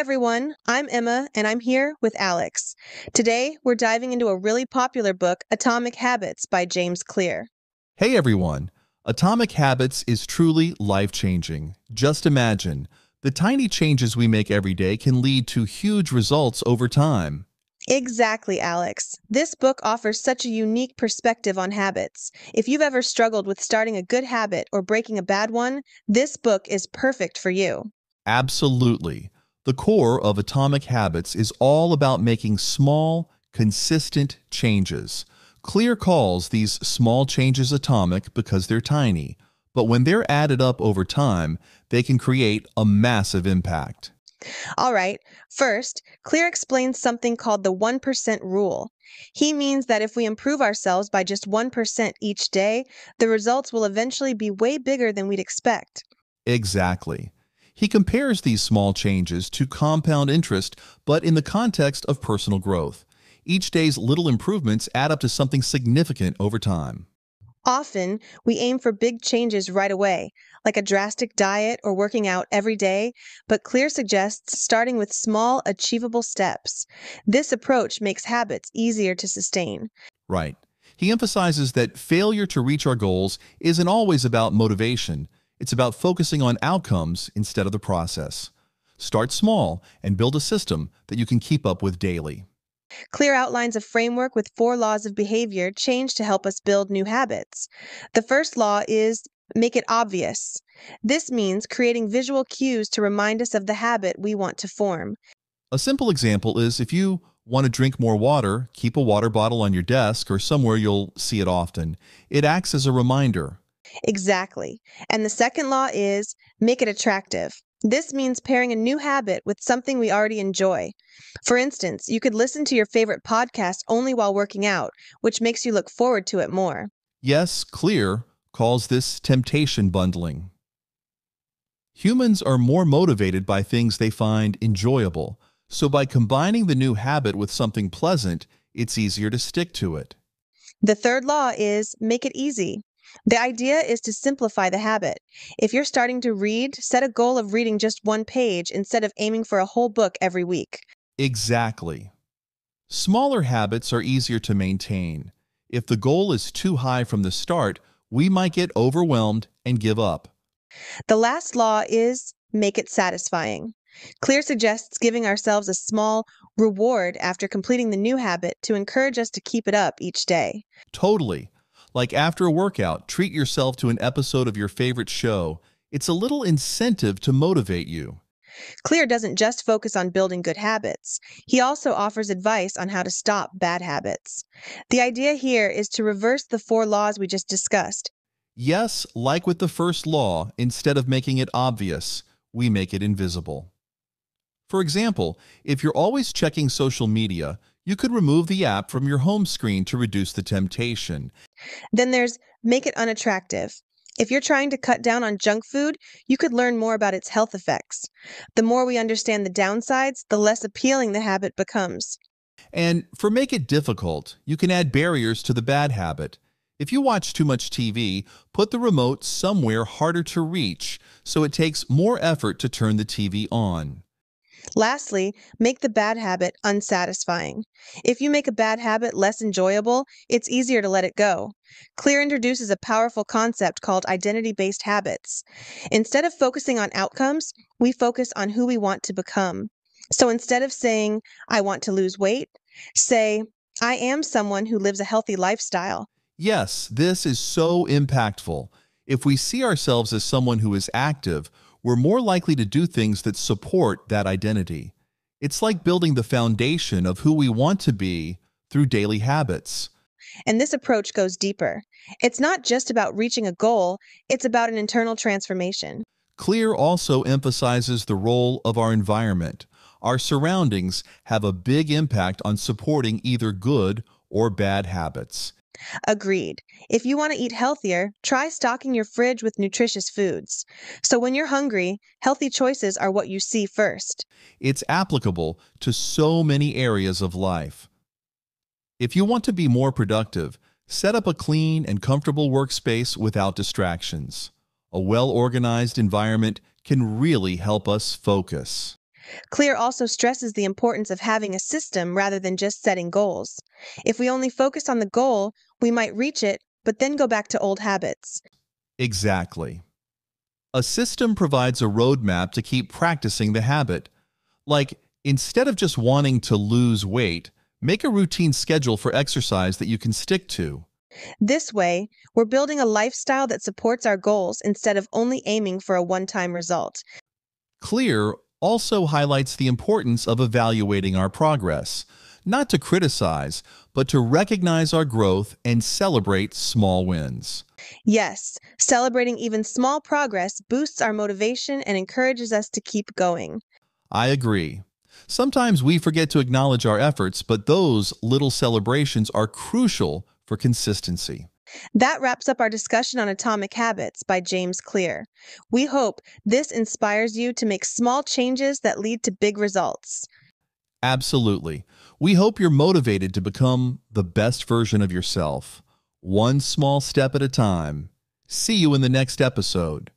everyone, I'm Emma and I'm here with Alex. Today we're diving into a really popular book, Atomic Habits by James Clear. Hey everyone! Atomic Habits is truly life-changing. Just imagine, the tiny changes we make every day can lead to huge results over time. Exactly, Alex. This book offers such a unique perspective on habits. If you've ever struggled with starting a good habit or breaking a bad one, this book is perfect for you. Absolutely. The core of Atomic Habits is all about making small, consistent changes. Clear calls these small changes atomic because they're tiny, but when they're added up over time, they can create a massive impact. All right, first, Clear explains something called the 1% rule. He means that if we improve ourselves by just 1% each day, the results will eventually be way bigger than we'd expect. Exactly. He compares these small changes to compound interest, but in the context of personal growth. Each day's little improvements add up to something significant over time. Often, we aim for big changes right away, like a drastic diet or working out every day, but Clear suggests starting with small, achievable steps. This approach makes habits easier to sustain. Right. He emphasizes that failure to reach our goals isn't always about motivation. It's about focusing on outcomes instead of the process. Start small and build a system that you can keep up with daily. Clear outlines a framework with 4 laws of behavior change to help us build new habits. The first law is make it obvious. This means creating visual cues to remind us of the habit we want to form. A simple example is if you want to drink more water, keep a water bottle on your desk or somewhere you'll see it often. It acts as a reminder. Exactly. And the second law is make it attractive. This means pairing a new habit with something we already enjoy. For instance, you could listen to your favorite podcast only while working out, which makes you look forward to it more. Yes, Clear calls this temptation bundling. Humans are more motivated by things they find enjoyable, so by combining the new habit with something pleasant, it's easier to stick to it. The third law is make it easy. The idea is to simplify the habit. If you're starting to read, set a goal of reading just 1 page instead of aiming for a whole book every week. Exactly. Smaller habits are easier to maintain. If the goal is too high from the start, we might get overwhelmed and give up. The last law is make it satisfying. Clear suggests giving ourselves a small reward after completing the new habit to encourage us to keep it up each day. Totally. Like after a workout, treat yourself to an episode of your favorite show. It's a little incentive to motivate you. Clear doesn't just focus on building good habits. He also offers advice on how to stop bad habits. The idea here is to reverse the 4 laws we just discussed. Yes, like with the first law, instead of making it obvious, we make it invisible. For example, if you're always checking social media, you could remove the app from your home screen to reduce the temptation. Then there's make it unattractive. If you're trying to cut down on junk food, you could learn more about its health effects. The more we understand the downsides, the less appealing the habit becomes. And for make it difficult, you can add barriers to the bad habit. If you watch too much TV, put the remote somewhere harder to reach so it takes more effort to turn the TV on. Lastly, make the bad habit unsatisfying. If you make a bad habit less enjoyable, it's easier to let it go. Clear introduces a powerful concept called identity-based habits. Instead of focusing on outcomes, we focus on who we want to become. So instead of saying, I want to lose weight, say, I am someone who lives a healthy lifestyle. Yes, this is so impactful. If we see ourselves as someone who is active, we're more likely to do things that support that identity. It's like building the foundation of who we want to be through daily habits. And this approach goes deeper. It's not just about reaching a goal, it's about an internal transformation. Clear also emphasizes the role of our environment. Our surroundings have a big impact on supporting either good or bad habits. Agreed. If you want to eat healthier, try stocking your fridge with nutritious foods. So when you're hungry, healthy choices are what you see first. It's applicable to so many areas of life. If you want to be more productive, set up a clean and comfortable workspace without distractions. A well-organized environment can really help us focus. Clear also stresses the importance of having a system rather than just setting goals. If we only focus on the goal, we might reach it, but then go back to old habits. Exactly. A system provides a roadmap to keep practicing the habit. Like, instead of just wanting to lose weight, make a routine schedule for exercise that you can stick to. This way, we're building a lifestyle that supports our goals instead of only aiming for a one time result. Clear also highlights the importance of evaluating our progress, not to criticize, but to recognize our growth and celebrate small wins. Yes, celebrating even small progress boosts our motivation and encourages us to keep going. I agree. Sometimes we forget to acknowledge our efforts, but those little celebrations are crucial for consistency. That wraps up our discussion on Atomic Habits by James Clear. We hope this inspires you to make small changes that lead to big results. Absolutely. We hope you're motivated to become the best version of yourself, one small step at a time. See you in the next episode.